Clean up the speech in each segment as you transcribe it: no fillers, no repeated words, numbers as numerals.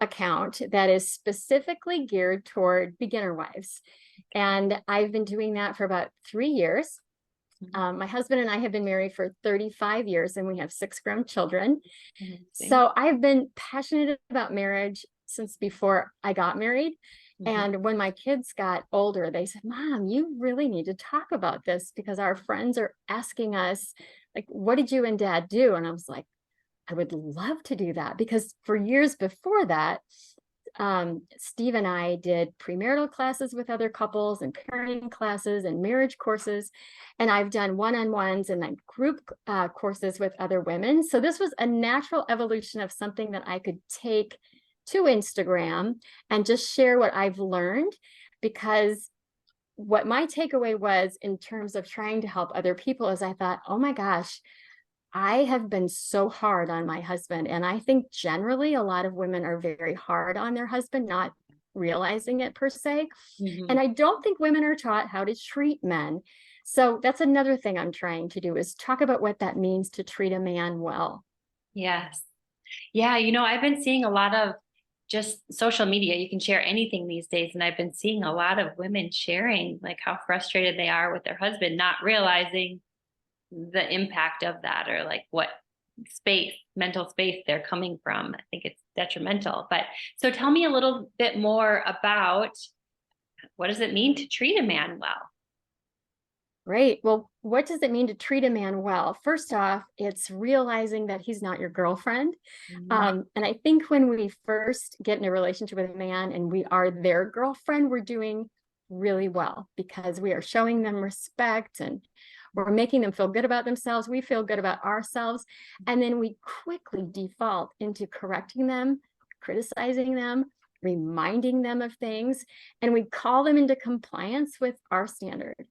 account that is specifically geared toward beginner wives. And I've been doing that for about 3 years. My husband and I have been married for 35 years and we have 6 grown children. So I've been passionate about marriage since before I got married. And when my kids got older, they said, Mom, you really need to talk about this because our friends are asking us, like, what did you and Dad do? And I was like, I would love to do that, because for years before that, Steve and I did premarital classes with other couples and parenting classes and marriage courses. And I've done one-on-ones and then group courses with other women. So this was a natural evolution of something that I could take to Instagram and just share what I've learned, because what my takeaway was in terms of trying to help other people is I thought, oh my gosh, I have been so hard on my husband. And I think generally a lot of women are very hard on their husband, not realizing it per se. And I don't think women are taught how to treat men. So that's another thing I'm trying to do, is talk about what that means to treat a man well. Yes. Yeah. I've been seeing a lot of just social media. You can share anything these days. And I've been seeing a lot of women sharing like how frustrated they are with their husband, not realizing the impact of that, or like what mental space they're coming from. I think it's detrimental. But so tell me a little bit more about, what does it mean to treat a man well? Great. Well, what does it mean to treat a man well? First off, it's realizing that he's not your girlfriend. And I think when we first get in a relationship with a man and we are their girlfriend, we're doing really well because we are showing them respect and we're making them feel good about themselves. We feel good about ourselves. And then we quickly default into correcting them, criticizing them, reminding them of things, and we call them into compliance with our standard.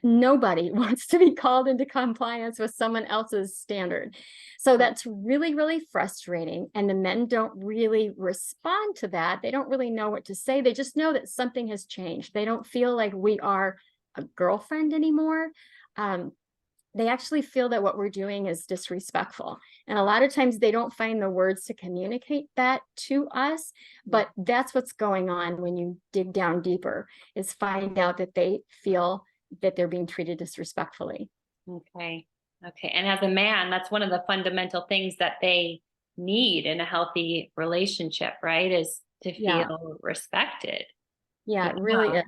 Nobody wants to be called into compliance with someone else's standard. So that's really, really frustrating. And the men don't really respond to that. They don't really know what to say. They just know that something has changed. They don't feel like we are a girlfriend anymore. They actually feel that what we're doing is disrespectful. And a lot of times they don't find the words to communicate that to us, but that's what's going on when you dig down deeper, is find out that they feel that they're being treated disrespectfully. Okay. And as a man, that's one of the fundamental things that they need in a healthy relationship, right? Is to feel respected. Yeah, it really is.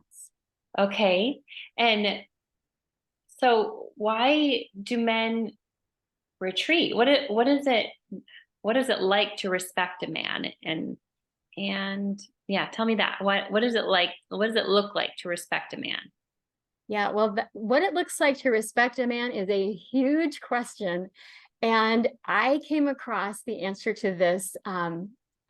Okay. And so why do men retreat? What is it like to respect a man? And yeah, tell me that. What is it like? What does it look like to respect a man? Yeah, well, what it looks like to respect a man is a huge question. And I came across the answer to this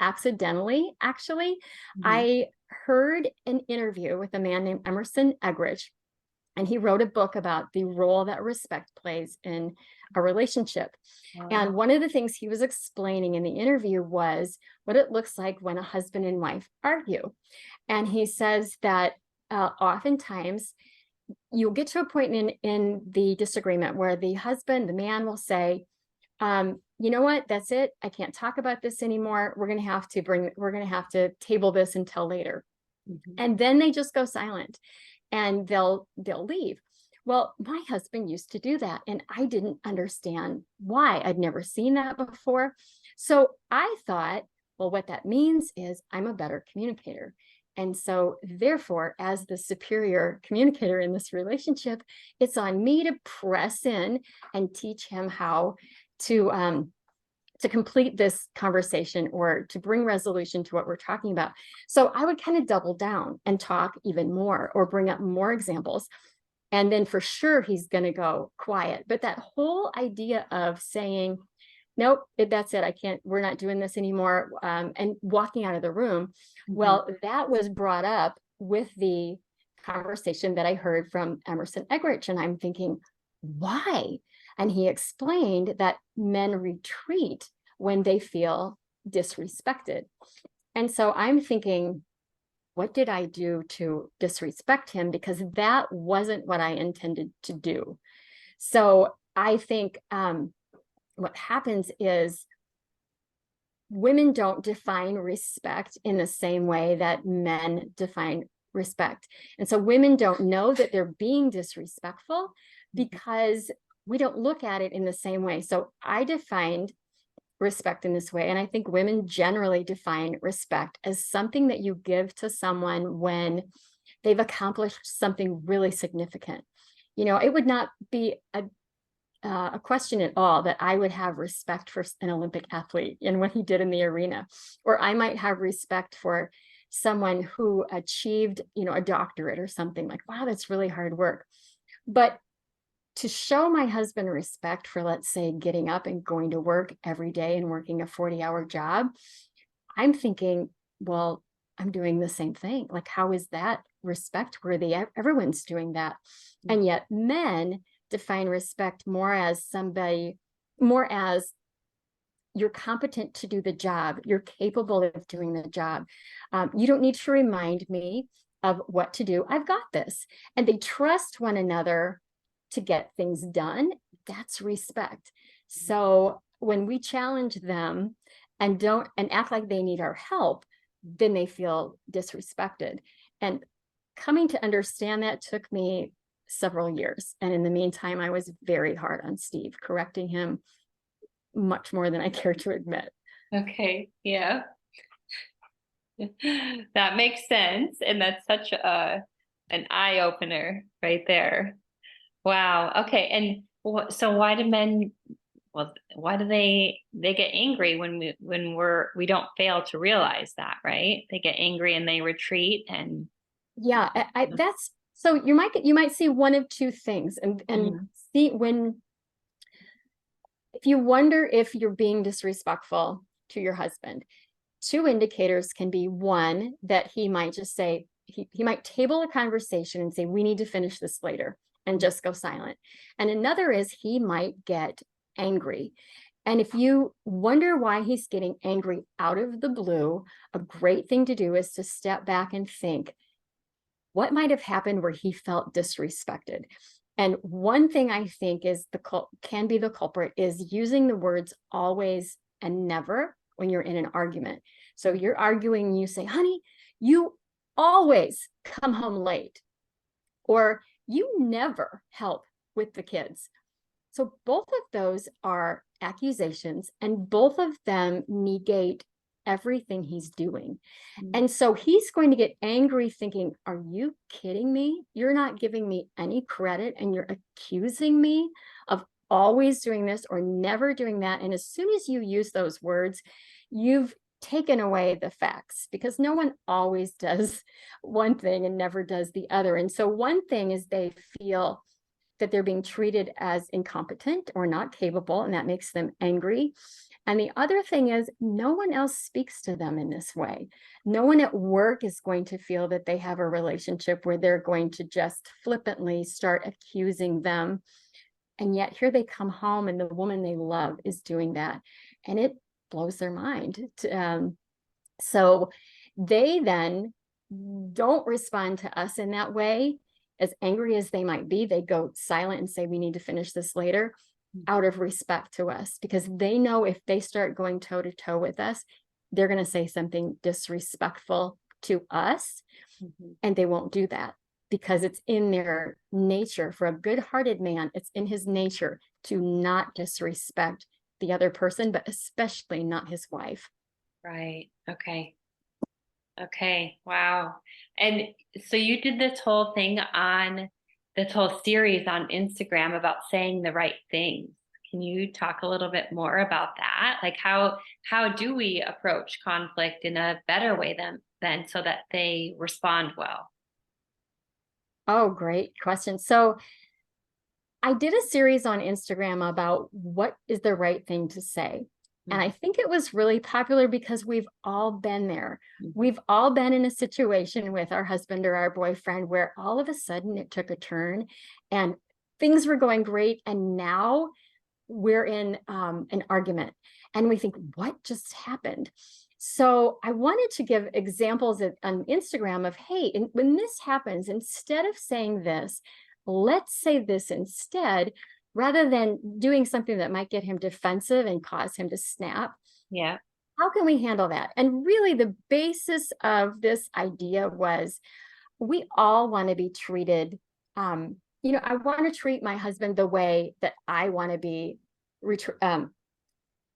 accidentally, actually. I heard an interview with a man named Emerson Eggerichs, and he wrote a book about the role that respect plays in a relationship. And one of the things he was explaining in the interview was what it looks like when a husband and wife argue. And he says that oftentimes you'll get to a point in the disagreement where the man will say, you know what, that's it. I can't talk about this anymore. We're going to have to table this until later. And then they just go silent and they'll leave. Well, my husband used to do that and I didn't understand why. I'd never seen that before. So I thought, well, what that means is I'm a better communicator. And so therefore, as the superior communicator in this relationship, it's on me to press in and teach him how to complete this conversation or to bring resolution to what we're talking about. So I would kind of double down and talk even more or bring up more examples. And then for sure, he's going to go quiet. But that whole idea of saying, nope, that's it. We're not doing this anymore. And walking out of the room. Well, that was brought up with the conversation that I heard from Emerson Eggerichs. And I'm thinking, why? And he explained that men retreat when they feel disrespected. And so I'm thinking, what did I do to disrespect him? Because that wasn't what I intended to do. So I think what happens is women don't define respect in the same way that men define respect. And so women don't know that they're being disrespectful because we don't look at it in the same way. So I defined respect in this way. And I think women generally define respect as something that you give to someone when they've accomplished something really significant. You know, it would not be a question at all that I would have respect for an Olympic athlete and what he did in the arena, or I might have respect for someone who achieved, you know, a doctorate or something. Like, wow, that's really hard work. But to show my husband respect for, let's say, getting up and going to work every day and working a 40-hour job, I'm thinking, well, I'm doing the same thing. Like, how is that respect worthy? Everyone's doing that. And yet men define respect more as somebody, more as you're competent to do the job. You're capable of doing the job. You don't need to remind me of what to do. I've got this. And they trust one another to get things done. That's respect. So when we challenge them and act like they need our help, then they feel disrespected. And coming to understand that took me several years. And in the meantime, I was very hard on Steve, correcting him much more than I care to admit. Okay. Yeah. That makes sense. And that's such an eye opener right there. Wow. Okay. And so why do men, well, why do they get angry when we don't fail to realize that, right? They get angry and they retreat and yeah, that's, so you might see one of two things and see when, if you wonder if you're being disrespectful to your husband, two indicators can be: one, that he might just say, he might table a conversation and say, we need to finish this later, and just go silent. And another is he might get angry. And if you wonder why he's getting angry out of the blue, a great thing to do is to step back and think, what might have happened where he felt disrespected? And one thing I think is can be the culprit is using the words always and never when you're in an argument. So you're arguing, you say, honey, you always come home late, or you never help with the kids. So both of those are accusations, and both of them negate everything he's doing. And so he's going to get angry thinking, are you kidding me? You're not giving me any credit, and you're accusing me of always doing this or never doing that. And as soon as you use those words, you've taken away the facts, because no one always does one thing and never does the other. And so one thing is they feel that they're being treated as incompetent or not capable, and that makes them angry. And the other thing is no one else speaks to them in this way. No one at work is going to feel that they have a relationship where they're going to just flippantly start accusing them. And yet here they come home and the woman they love is doing that. And it blows their mind. So they then don't respond to us in that way. As angry as they might be, they go silent and say, we need to finish this later, out of respect to us, because they know if they start going toe to toe with us, they're going to say something disrespectful to us. And they won't do that because it's in their nature. For a good-hearted man, it's in his nature to not disrespect the other person, but especially not his wife. right. Okay. Okay. Wow. And so you did this whole series on Instagram about saying the right things. Can you talk a little bit more about that? Like how do we approach conflict in a better way than so that they respond well? Oh, great question. So I did a series on Instagram about what is the right thing to say. And I think it was really popular because we've all been there. We've all been in a situation with our husband or our boyfriend where all of a sudden it took a turn and things were going great. And now we're in an argument and we think, what just happened? So I wanted to give examples on Instagram of, hey, when this happens, instead of saying this, let's say this instead, rather than doing something that might get him defensive and cause him to snap. Yeah. how can we handle that? And really the basis of this idea was we all want to be treated, I want to treat my husband the way that I want to be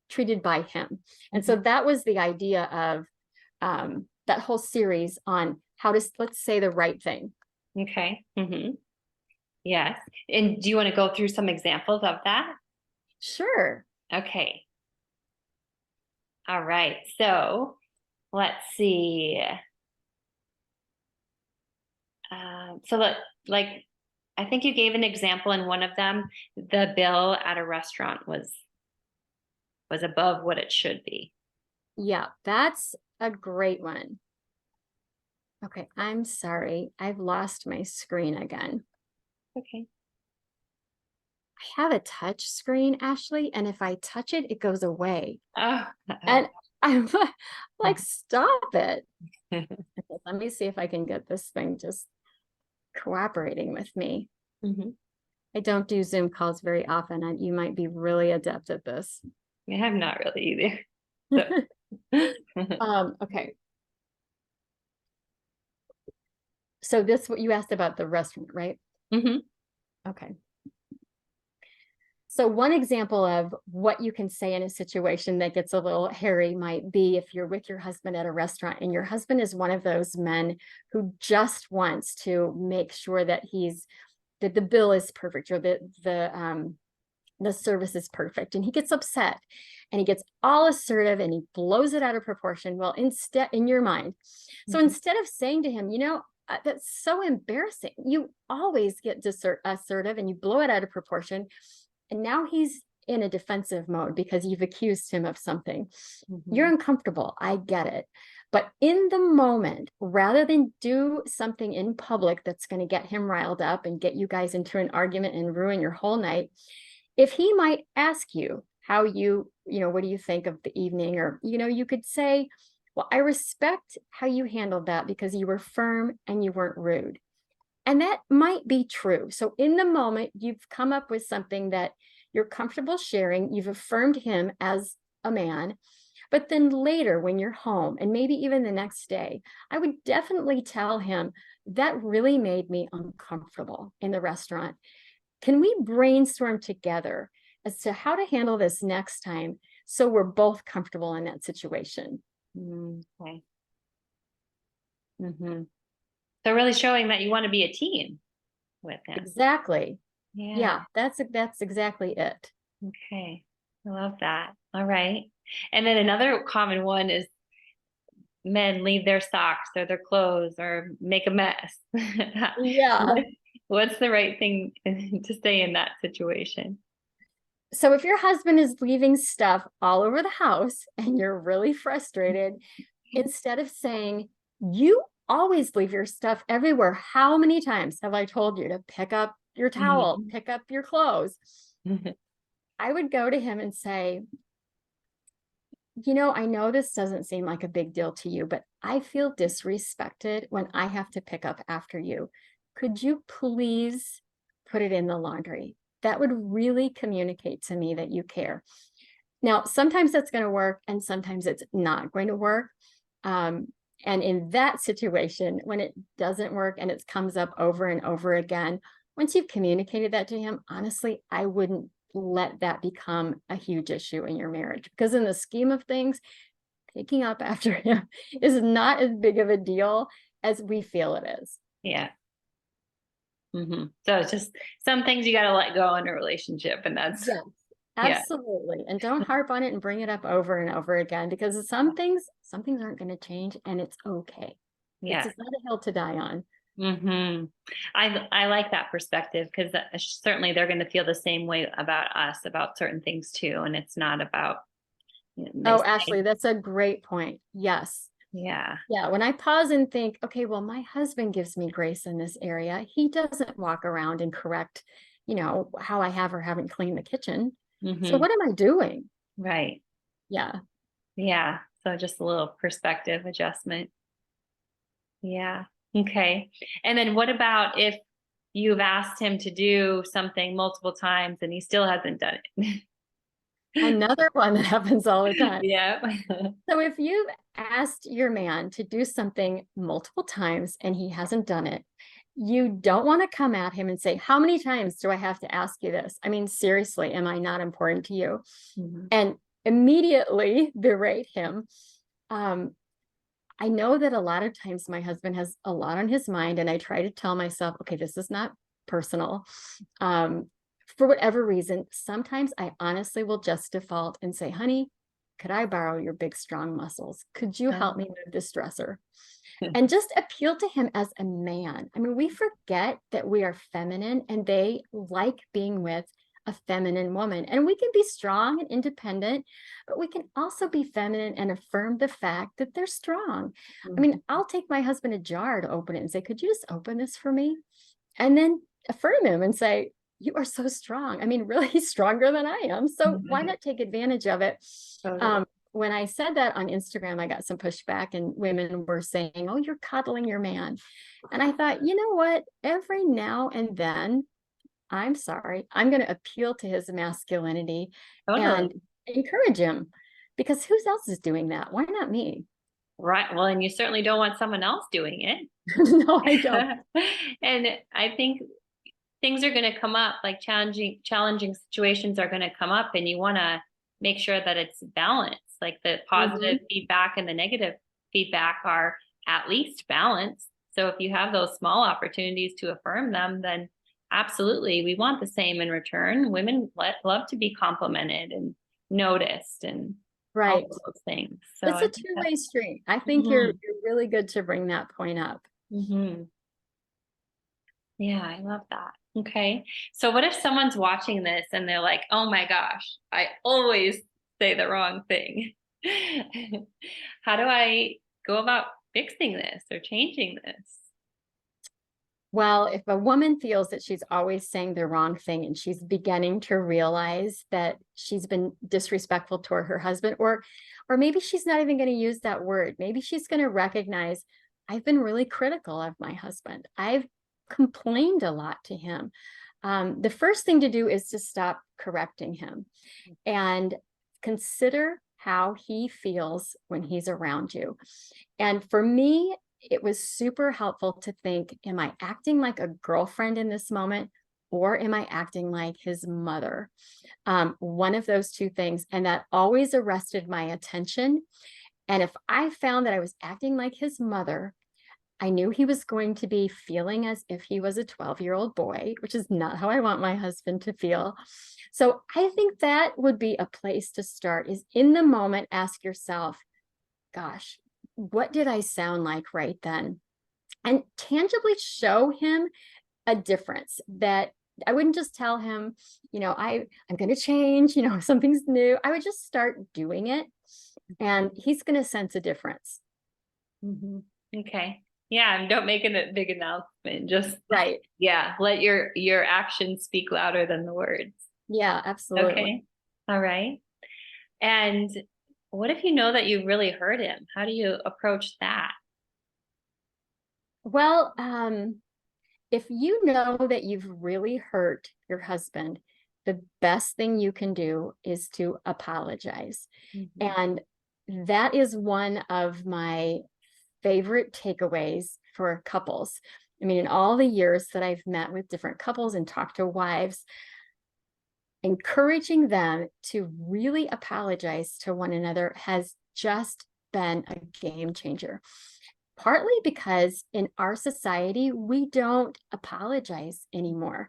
treated by him. And so Mhm. that was the idea of that whole series on how to, let's say the right thing. Okay. Yes. And do you want to go through some examples of that? Sure. Okay. All right. So let's see. So like, I think you gave an example in one of them. The bill at a restaurant was above what it should be. Yeah, that's a great one. Okay, I'm sorry. I've lost my screen again. Okay. I have a touch screen, Ashley, and if I touch it, it goes away. Oh, And I'm like, stop it. Let me see if I can get this thing just cooperating with me. hmm I don't do Zoom calls very often, and you might be really adept at this. Yeah, I'm not really either. So. Okay. So this what you asked about the restaurant, right? hmm Okay. So one example of what you can say in a situation that gets a little hairy might be if you're with your husband at a restaurant and your husband is one of those men who just wants to make sure that that the bill is perfect or that the service is perfect, and he gets upset and he gets all assertive and he blows it out of proportion. Well, instead, in your mind, so hmm instead of saying to him, that's so embarrassing, you always get assertive and you blow it out of proportion, and now he's in a defensive mode because you've accused him of something. You're hmm uncomfortable. I get it. But in the moment, rather than do something in public that's going to get him riled up and get you guys into an argument and ruin your whole night, if he might ask you how what do you think of the evening? Or, you could say, well, I respect how you handled that because you were firm and you weren't rude. And that might be true. So in the moment, you've come up with something that you're comfortable sharing. You've affirmed him as a man. But then later, when you're home, and maybe even the next day, I would definitely tell him that really made me uncomfortable in the restaurant. Can we brainstorm together as to how to handle this next time so we're both comfortable in that situation? Okay. hmm So really showing that you want to be a team with him. Exactly. Yeah. Yeah, that's exactly it. Okay. I love that. All right. And then another common one is men leave their socks or their clothes or make a mess. Yeah. What, what's the right thing to say in that situation? So if your husband is leaving stuff all over the house and you're really frustrated, instead of saying, you always leave your stuff everywhere. How many times have I told you to pick up your towel, Mhm. pick up your clothes? I would go to him and say, I know this doesn't seem like a big deal to you, but I feel disrespected when I have to pick up after you. Could you please put it in the laundry? That would really communicate to me that you care. Now, sometimes that's going to work and sometimes it's not going to work. Um, and in that situation, when it doesn't work and it comes up over and over again, once you've communicated that to him, honestly, I wouldn't let that become a huge issue in your marriage, because in the scheme of things, picking up after him is not as big of a deal as we feel it is. Yeah. So it's just some things you got to let go in a relationship, and that's Yes, yeah, absolutely. And don't harp on it and bring it up over and over again, because some things aren't going to change and it's okay. It's yeah. not a hill to die on. hmm I like that perspective because certainly they're going to feel the same way about us about certain things too, and it's not about they Oh, say Ashley, that's a great point. Yes. yeah. Yeah. When I pause and think, okay, well, my husband gives me grace in this area. He doesn't walk around and correct, how I have or haven't cleaned the kitchen. So hmm what am I doing? Right. Yeah. Yeah. So just a little perspective adjustment. Yeah. Okay. And then what about if you've asked him to do something multiple times and he still hasn't done it? Another one that happens all the time. Yeah. So if you've asked your man to do something multiple times and he hasn't done it, you don't want to come at him and say, how many times do I have to ask you this? I mean, seriously, am I not important to you? Mhm. And immediately berate him. Um, I know that a lot of times my husband has a lot on his mind, and I try to tell myself, okay, this is not personal. Um, for whatever reason, sometimes I honestly will just default and say, honey, could I borrow your big, strong muscles? Could you help me move this dresser? And just appeal to him as a man. I mean, we forget that we are feminine and they like being with a feminine woman. And we can be strong and independent, but we can also be feminine and affirm the fact that they're strong. I mean, I'll take my husband a jar to open it and say, could you just open this for me? And then affirm him and say, you are so strong. I mean, really stronger than I am. So why not take advantage of it? Totally. When I said that on Instagram, I got some pushback and women were saying, oh, you're coddling your man. And I thought, you know what? Every now and then, I'm sorry, I'm going to appeal to his masculinity and Totally. encourage him because who else is doing that? Why not me? Right. Well, and you certainly don't want someone else doing it. No, I don't. And I think things are going to come up, like challenging situations are going to come up, and you want to make sure that it's balanced, like the positive Mhm. feedback and the negative feedback are at least balanced. So if you have those small opportunities to affirm them, then absolutely we want the same in return. Women love to be complimented and noticed and all Right. of those things. So It's I a think that's two-way street. I think mhm, you're really good to bring that point up. mhm. Yeah, I love that. Okay. So what if someone's watching this and they're like, "Oh my gosh, I always say the wrong thing." How do I go about fixing this or changing this? Well, if a woman feels that she's always saying the wrong thing and she's beginning to realize that she's been disrespectful toward her husband, or maybe she's not even going to use that word. Maybe she's going to recognize, I've been really critical of my husband. I've complained a lot to him. The first thing to do is to stop correcting him and consider how he feels when he's around you. And for me, it was super helpful to think, am I acting like a girlfriend in this moment? Or am I acting like his mother? One of those two things. And that always arrested my attention. And if I found that I was acting like his mother, I knew he was going to be feeling as if he was a 12-year-old boy, which is not how I want my husband to feel. So I think that would be a place to start is in the moment, ask yourself, gosh, what did I sound like right then? And tangibly show him a difference that I wouldn't just tell him, I'm going to change, something's new. I would just start doing it and he's going to sense a difference. Mhm. Okay. Yeah, and don't make a big announcement. Just Right. yeah, let your actions speak louder than the words. Yeah, absolutely. Okay. All right. And what if you know that you really hurt him? How do you approach that? Well, if you know that you've really hurt your husband, the best thing you can do is to apologize. Mhm. And that is one of my favorite takeaways for couples. I mean, in all the years that I've met with different couples and talked to wives, encouraging them to really apologize to one another has just been a game changer. Partly because in our society, we don't apologize anymore.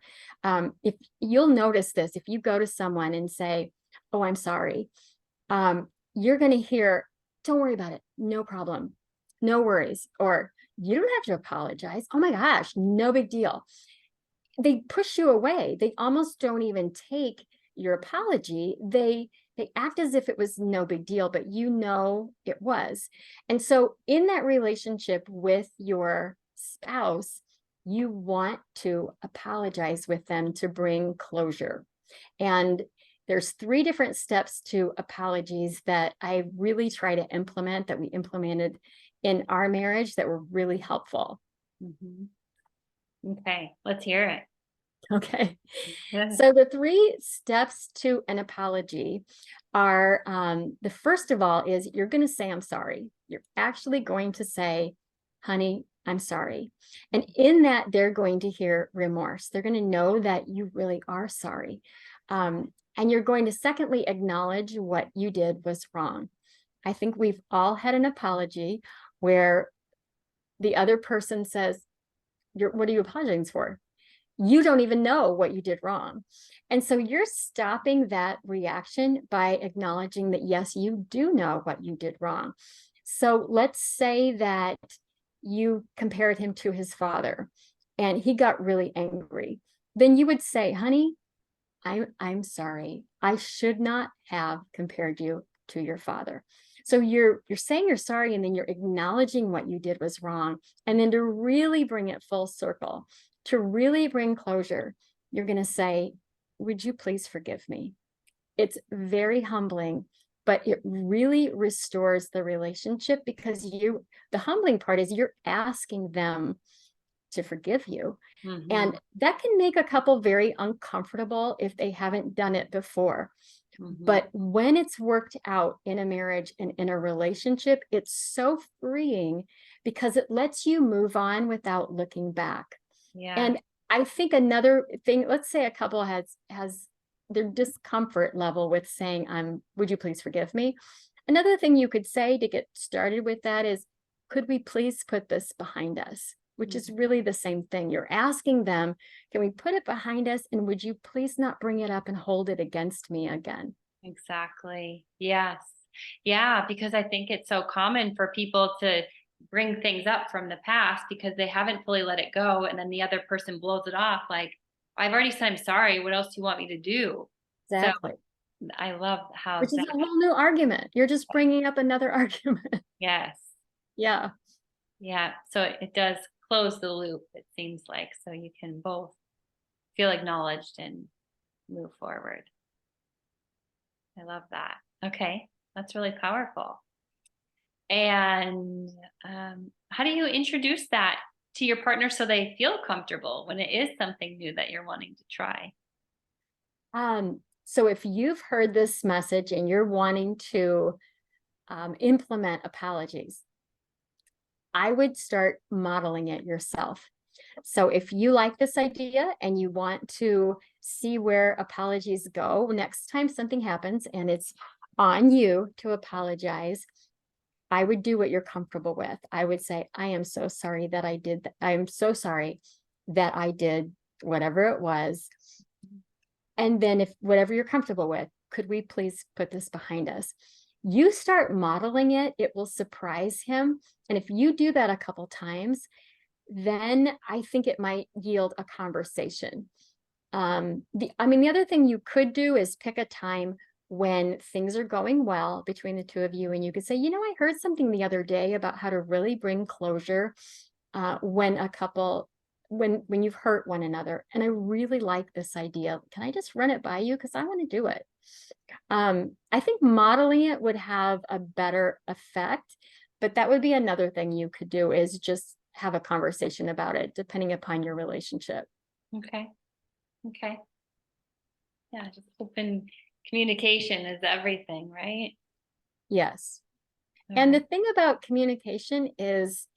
If you'll notice this, if you go to someone and say, oh, I'm sorry, you're going to hear, don't worry about it. No problem. No worries. Or you don't have to apologize. Oh my gosh, no big deal. They push you away. They almost don't even take your apology. They act as if it was no big deal, but it was. And so in that relationship with your spouse, you want to apologize with them to bring closure. And there's 3 different steps to apologies that I really try to implement, that we implemented in our marriage, that were really helpful. Mhm. Okay, let's hear it. Okay. Yeah. So the 3 steps to an apology are, the first of all is you're going to say, I'm sorry. You're actually going to say, honey, I'm sorry. And in that, they're going to hear remorse. They're going to know that you really are sorry. And you're going to secondly acknowledge what you did was wrong. I think we've all had an apology where the other person says, what are you apologizing for? You don't even know what you did wrong. And so you're stopping that reaction by acknowledging that, yes, you do know what you did wrong. So let's say that you compared him to his father and he got really angry. Then you would say, honey, I'm sorry. I should not have compared you to your father. So you're saying you're sorry, and then you're acknowledging what you did was wrong. And then to really bring it full circle, to really bring closure, you're going to say, would you please forgive me? It's very humbling, but it really restores the relationship, because the humbling part is you're asking them to forgive you. Mhm. And that can make a couple very uncomfortable if they haven't done it before. Mhm. But when it's worked out in a marriage and in a relationship, it's so freeing because it lets you move on without looking back. Yeah. And I think another thing, let's say a couple has their discomfort level with saying, would you please forgive me? Another thing you could say to get started with that is, could we please put this behind us? Which is really the same thing. You're asking them, can we put it behind us? And would you please not bring it up and hold it against me again? Exactly. Yes. Yeah, because I think it's so common for people to bring things up from the past because they haven't fully let it go. And then the other person blows it off like, I've already said I'm sorry. What else do you want me to do? So Exactly. I love how Which is that, a whole new argument. You're just bringing up another argument. yes. Yeah. Yeah. So it does close the loop, it seems like. So you can both feel acknowledged and move forward. I love that. Okay. That's really powerful. And how do you introduce that to your partner so they feel comfortable when it is something new that you're wanting to try? So if you've heard this message and you're wanting to implement apologies, I would start modeling it yourself. So if you like this idea and you want to see where apologies go next time something happens and it's on you to apologize, I would do what you're comfortable with. I would say, I am so sorry that I did that. I am so sorry that I did whatever it was. And then if whatever you're comfortable with, could we please put this behind us? You start modeling it, it will surprise him. And if you do that a couple times, then I think it might yield a conversation. The other thing you could do is pick a time when things are going well between the two of you, and you could say, I heard something the other day about how to really bring closure when a couple when you've hurt one another, and I really like this idea. Can I just run it by you, because I want to do it? I think modeling it would have a better effect, but that would be another thing you could do, is just have a conversation about it, depending upon your relationship. Okay. Okay. Yeah. Just open communication is everything, right? Yes. And Okay. the thing about communication is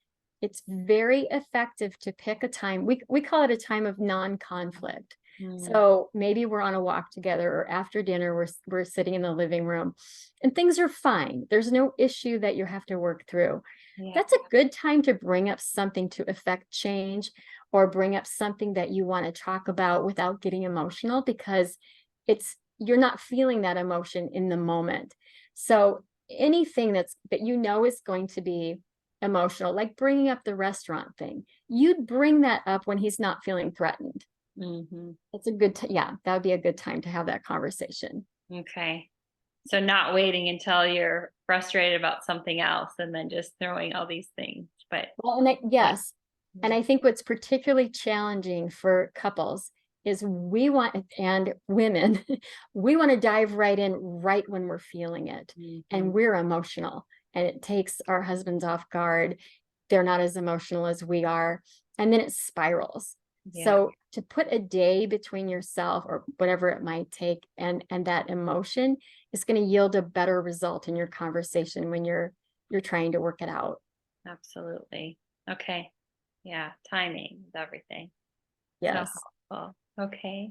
it's very effective to pick a time. We call it a time of non-conflict. Mm, So maybe we're on a walk together, or after dinner, we're sitting in the living room and things are fine. There's no issue that you have to work through. yeah. That's a good time to bring up something to affect change, or bring up something that you want to talk about without getting emotional, because you're not feeling that emotion in the moment. So anything that is going to be emotional, like bringing up the restaurant thing, you'd bring that up when he's not feeling threatened. Hmm. It's yeah, that would be a good time to have that conversation. Okay. So not waiting until you're frustrated about something else and then just throwing all these things. But Well, yes. And I think what's particularly challenging for couples is and women, we want to dive right in right when we're feeling it. And we're emotional, and it takes our husbands off guard. They're not as emotional as we are. And then it spirals. Yeah. So to put a day between yourself or whatever it might take and that emotion is going to yield a better result in your conversation when you're trying to work it out. Absolutely. Okay. Yeah. Timing is everything. So Yes. helpful. Okay.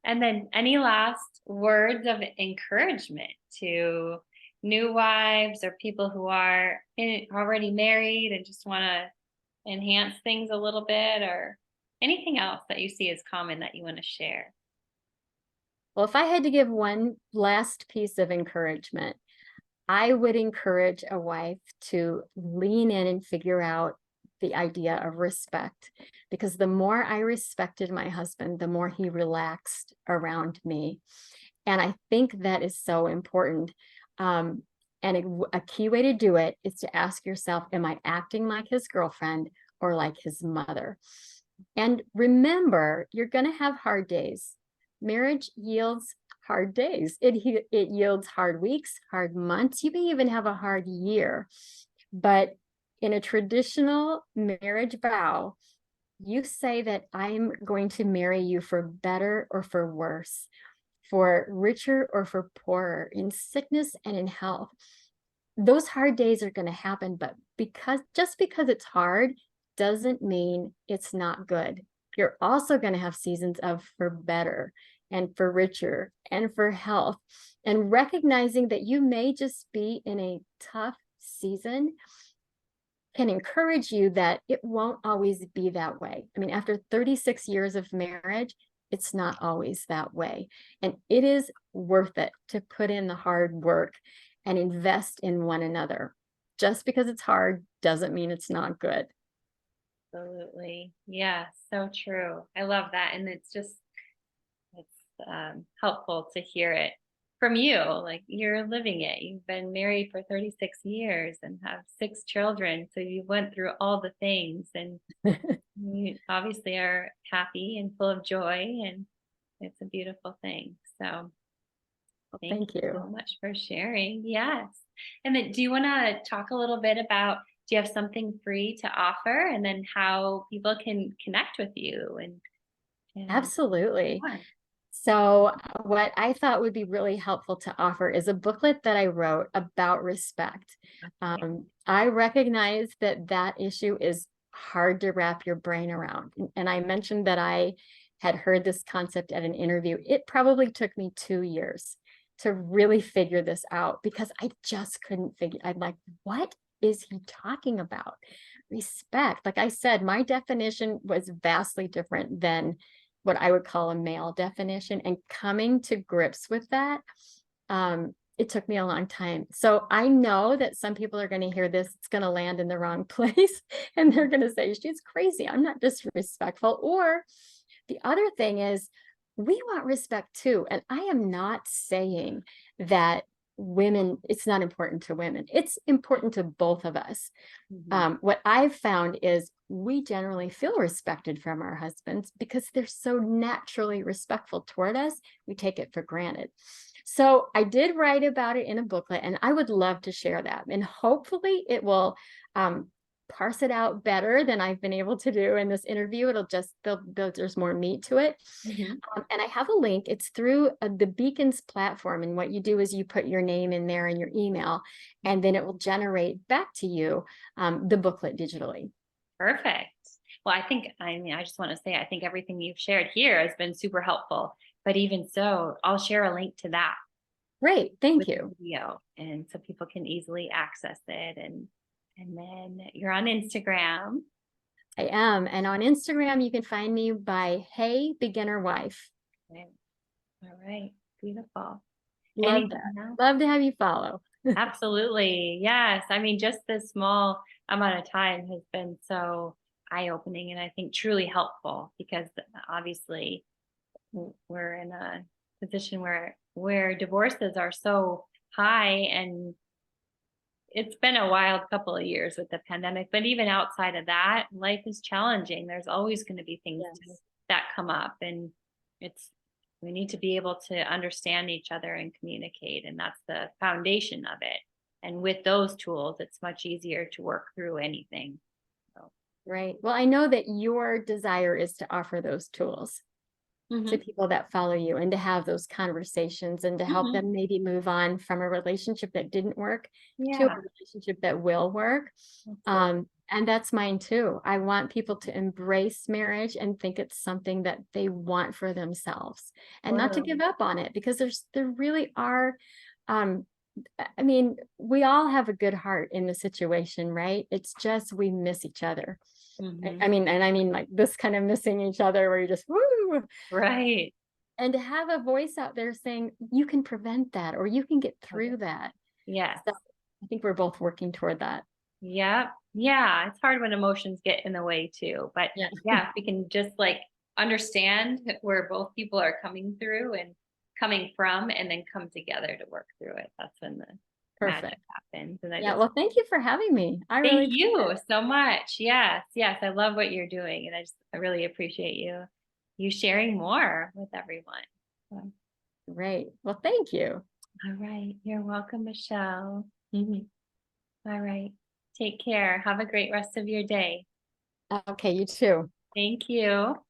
And then any last words of encouragement to new wives or people who are already married and just want to enhance things a little bit, or anything else that you see as common that you want to share? Well, if I had to give one last piece of encouragement, I would encourage a wife to lean in and figure out the idea of respect, because the more I respected my husband, the more he relaxed around me. And I think that is so important. Um, and a key way to do it is to ask yourself, am I acting like his girlfriend or like his mother? And remember, you're going to have hard days. Marriage yields hard days. It yields hard weeks, hard months. You may even have a hard year. But in a traditional marriage vow, you say that I'm going to marry you for better or for worse, for richer or for poorer, in sickness and in health. Those hard days are going to happen, but just because it's hard doesn't mean it's not good. You're also going to have seasons of for better and for richer and for health, and recognizing that you may just be in a tough season can encourage you that it won't always be that way. I mean, after 36 years of marriage, it's not always that way. And it is worth it to put in the hard work and invest in one another. Just because it's hard doesn't mean it's not good. Absolutely. Yeah. So true. I love that. And it's helpful to hear it from you. Like, you're living it. You've been married for 36 years and have 6 children. So you went through all the things, and you obviously are happy and full of joy, and it's a beautiful thing. So thank Thank you so you. much for sharing. Yes. And then do you want to talk a little bit about, do you have something free to offer, and then how people can connect with you and Absolutely. yeah. So, what I thought would be really helpful to offer is a booklet that I wrote about respect. Okay. I recognize that that issue is hard to wrap your brain around. And I mentioned that I had heard this concept at an interview. It probably took me 2 years to really figure this out because I just couldn't figure. I'm like, what is he talking about? Respect. Like I said, my definition was vastly different than what I would call a male definition, and coming to grips with that, it took me a long time. So I know that some people are going to hear this, it's going to land in the wrong place, and they're going to say, she's crazy. I'm not disrespectful. Or the other thing is, we want respect too. And I am not saying that women, it's not important to women. It's important to both of us. Mhm. What I've found is we generally feel respected from our husbands because they're so naturally respectful toward us. We take it for granted. So I did write about it in a booklet, and I would love to share that. And hopefully it will um, parse it out better than I've been able to do in this interview. It'll just, there's more meat to it. Mhm. And I have a link. It's through the Beacons platform. And what you do is you put your name in there and your email, and then it will generate back to you the booklet digitally. Perfect. Well, I mean, I just want to say, I think everything you've shared here has been super helpful. But even so, I'll share a link to that Great. Thank with the you. video, and so people can easily access it. And then you're on Instagram. I am. And on Instagram, you can find me by Hey Beginner Wife. Okay. All right. Beautiful. Love Anything that. else? Love to have you follow. Absolutely. Yes. I mean, just this small amount of time has been so eye-opening, and I think truly helpful, because obviously we're in a position where divorces are so high, and it's been a wild couple of years with the pandemic, but even outside of that, life is challenging. There's always going to be things Yes. that come up, and it's we need to be able to understand each other and communicate, and that's the foundation of it. And with those tools, it's much easier to work through anything. So Right. Well, I know that your desire is to offer those tools to Mhm. people that follow you and to have those conversations and to help Mhm. them maybe move on from a relationship that didn't work to a Yeah, relationship that will work. absolutely. And that's mine too. I want people to embrace marriage and think it's something that they want for themselves and not to give Totally. up on it because there really are um I mean, we all have a good heart in the situation, right? It's just we miss each other. Mhm. I mean, and I mean like this kind of missing each other where you just woo. Right. And to have a voice out there saying you can prevent that or you can get Totally. through that. Yes. So I think we're both working toward that. Yep. Yeah, it's hard when emotions get in the way too. But Yeah. yeah, if we can just like understand where both people are coming through and coming from, and then come together to work through it. That's when the magic Perfect. happens. And I Yeah. just Well, thank you for having me. I thank really appreciate you so much. Yes, yes. I love what you're doing. And I really appreciate you sharing more with everyone. So, it. Great. Well, thank you. all right. You're welcome, Michelle. Mhm. All right. Take care. Have a great rest of your day. Okay, you too. Thank you.